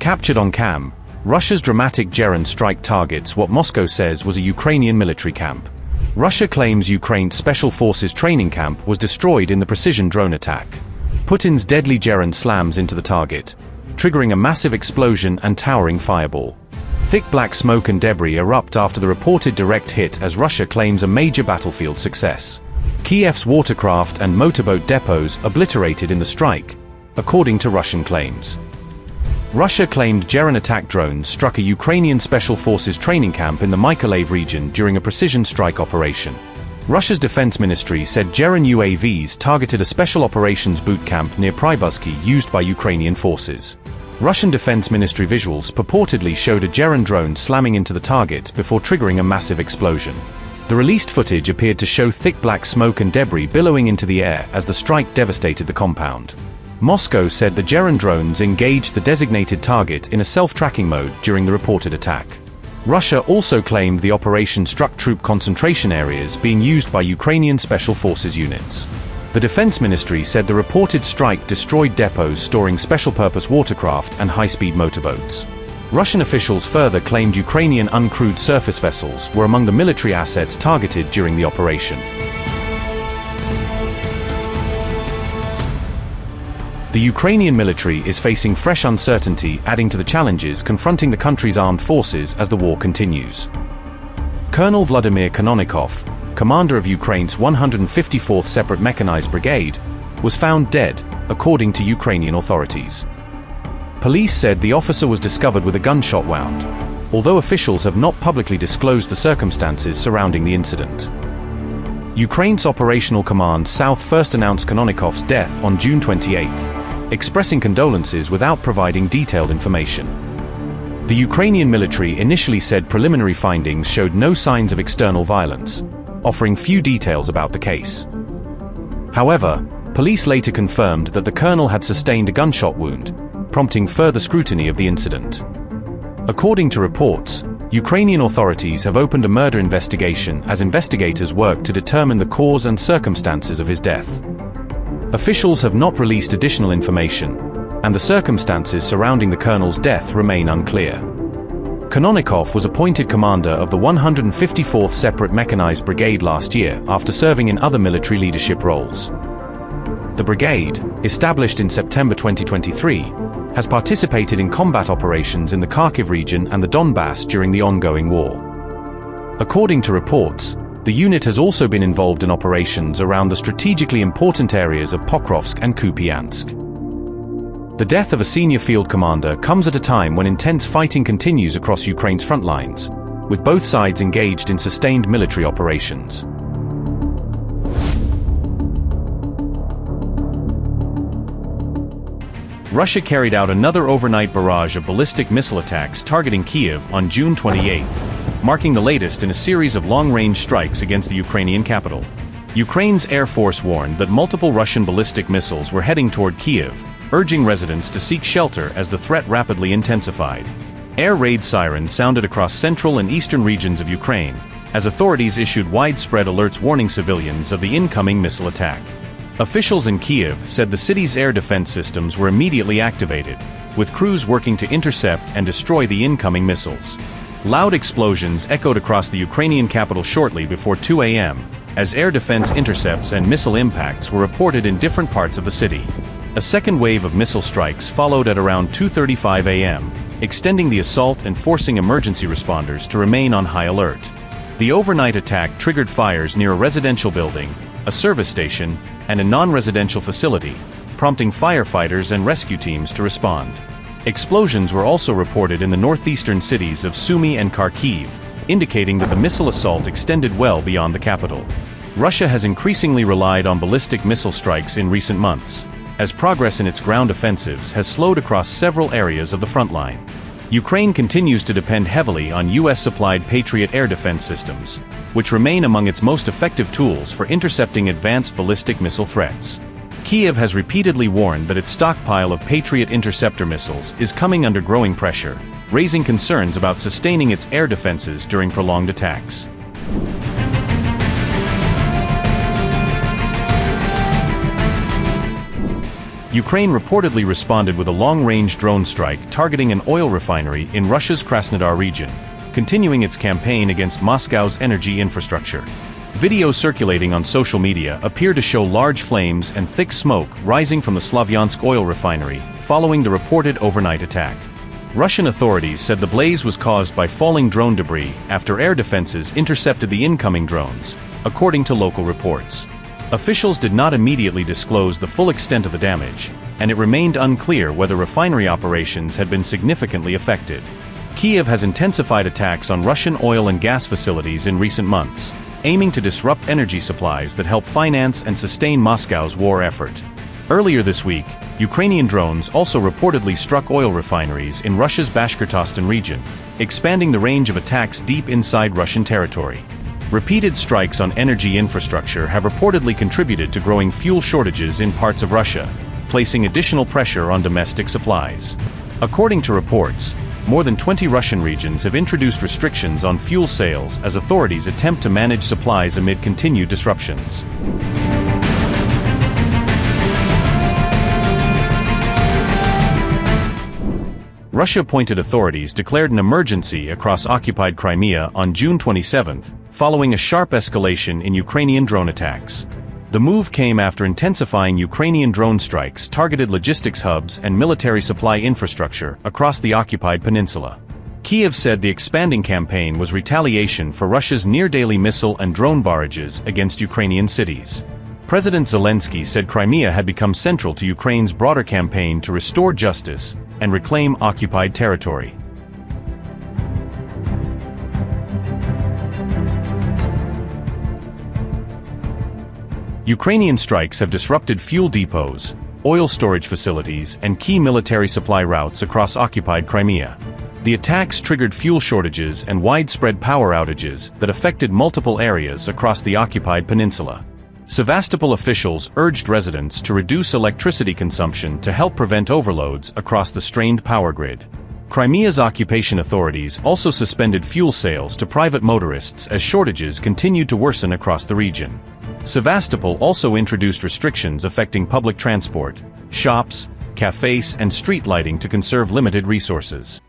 Captured on cam, Russia's dramatic Geran strike targets what Moscow says was a Ukrainian military camp. Russia claims Ukraine's special forces training camp was destroyed in the precision drone attack. Putin's deadly Geran slams into the target, triggering a massive explosion and towering fireball. Thick black smoke and debris erupt after the reported direct hit as Russia claims a major battlefield success. Kiev's watercraft and motorboat depots obliterated in the strike, according to Russian claims. Russia claimed Geran attack drones struck a Ukrainian special forces training camp in the Mykolaiv region during a precision strike operation. Russia's defense ministry said Geran UAVs targeted a special operations boot camp near Pribuzky used by Ukrainian forces. Russian defense ministry visuals purportedly showed a Geran drone slamming into the target before triggering a massive explosion. The released footage appeared to show thick black smoke and debris billowing into the air as the strike devastated the compound. Moscow said the Geran drones engaged the designated target in a self-tracking mode during the reported attack. Russia also claimed the operation struck troop concentration areas being used by Ukrainian special forces units. The defense ministry said the reported strike destroyed depots storing special-purpose watercraft and high-speed motorboats. Russian officials further claimed Ukrainian uncrewed surface vessels were among the military assets targeted during the operation. The Ukrainian military is facing fresh uncertainty, adding to the challenges confronting the country's armed forces as the war continues. Colonel Vladimir Kononikov, commander of Ukraine's 154th Separate Mechanized Brigade, was found dead, according to Ukrainian authorities. Police said the officer was discovered with a gunshot wound, although officials have not publicly disclosed the circumstances surrounding the incident. Ukraine's Operational Command South first announced Kononikov's death on June 28, expressing condolences without providing detailed information. The Ukrainian military initially said preliminary findings showed no signs of external violence, offering few details about the case. However, police later confirmed that the colonel had sustained a gunshot wound, prompting further scrutiny of the incident. According to reports, Ukrainian authorities have opened a murder investigation as investigators work to determine the cause and circumstances of his death. Officials have not released additional information, and the circumstances surrounding the colonel's death remain unclear. Kononikov was appointed commander of the 154th Separate Mechanized Brigade last year after serving in other military leadership roles. The brigade, established in September 2023, has participated in combat operations in the Kharkiv region and the Donbass during the ongoing war. According to reports, the unit has also been involved in operations around the strategically important areas of Pokrovsk and Kupiansk. The death of a senior field commander comes at a time when intense fighting continues across Ukraine's front lines, with both sides engaged in sustained military operations. Russia carried out another overnight barrage of ballistic missile attacks targeting Kiev on June 28, marking the latest in a series of long-range strikes against the Ukrainian capital. Ukraine's Air Force warned that multiple Russian ballistic missiles were heading toward Kiev, urging residents to seek shelter as the threat rapidly intensified. Air raid sirens sounded across central and eastern regions of Ukraine, as authorities issued widespread alerts warning civilians of the incoming missile attack. Officials in Kiev said the city's air defense systems were immediately activated, with crews working to intercept and destroy the incoming missiles. Loud explosions echoed across the Ukrainian capital shortly before 2 a.m., as air defense intercepts and missile impacts were reported in different parts of the city. A second wave of missile strikes followed at around 2:35 a.m., extending the assault and forcing emergency responders to remain on high alert. The overnight attack triggered fires near a residential building, a service station, and a non-residential facility, prompting firefighters and rescue teams to respond. Explosions were also reported in the northeastern cities of Sumy and Kharkiv, indicating that the missile assault extended well beyond the capital. Russia has increasingly relied on ballistic missile strikes in recent months, as progress in its ground offensives has slowed across several areas of the front line. Ukraine continues to depend heavily on US-supplied Patriot air defense systems, which remain among its most effective tools for intercepting advanced ballistic missile threats. Kiev has repeatedly warned that its stockpile of Patriot interceptor missiles is coming under growing pressure, raising concerns about sustaining its air defenses during prolonged attacks. Ukraine reportedly responded with a long-range drone strike targeting an oil refinery in Russia's Krasnodar region, continuing its campaign against Moscow's energy infrastructure. Videos circulating on social media appear to show large flames and thick smoke rising from the Slavyansk oil refinery following the reported overnight attack. Russian authorities said the blaze was caused by falling drone debris after air defenses intercepted the incoming drones, according to local reports. Officials did not immediately disclose the full extent of the damage, and it remained unclear whether refinery operations had been significantly affected. Kiev has intensified attacks on Russian oil and gas facilities in recent months, aiming to disrupt energy supplies that help finance and sustain Moscow's war effort. Earlier this week, Ukrainian drones also reportedly struck oil refineries in Russia's Bashkortostan region, expanding the range of attacks deep inside Russian territory. Repeated strikes on energy infrastructure have reportedly contributed to growing fuel shortages in parts of Russia, placing additional pressure on domestic supplies. According to reports, more than 20 Russian regions have introduced restrictions on fuel sales as authorities attempt to manage supplies amid continued disruptions. Russia-appointed authorities declared an emergency across occupied Crimea on June 27, following a sharp escalation in Ukrainian drone attacks. The move came after intensifying Ukrainian drone strikes targeted logistics hubs and military supply infrastructure across the occupied peninsula. Kiev said the expanding campaign was retaliation for Russia's near-daily missile and drone barrages against Ukrainian cities. President Zelensky said Crimea had become central to Ukraine's broader campaign to restore justice and reclaim occupied territory. Ukrainian strikes have disrupted fuel depots, oil storage facilities, and key military supply routes across occupied Crimea. The attacks triggered fuel shortages and widespread power outages that affected multiple areas across the occupied peninsula. Sevastopol officials urged residents to reduce electricity consumption to help prevent overloads across the strained power grid. Crimea's occupation authorities also suspended fuel sales to private motorists as shortages continued to worsen across the region. Sevastopol also introduced restrictions affecting public transport, shops, cafes, and street lighting to conserve limited resources.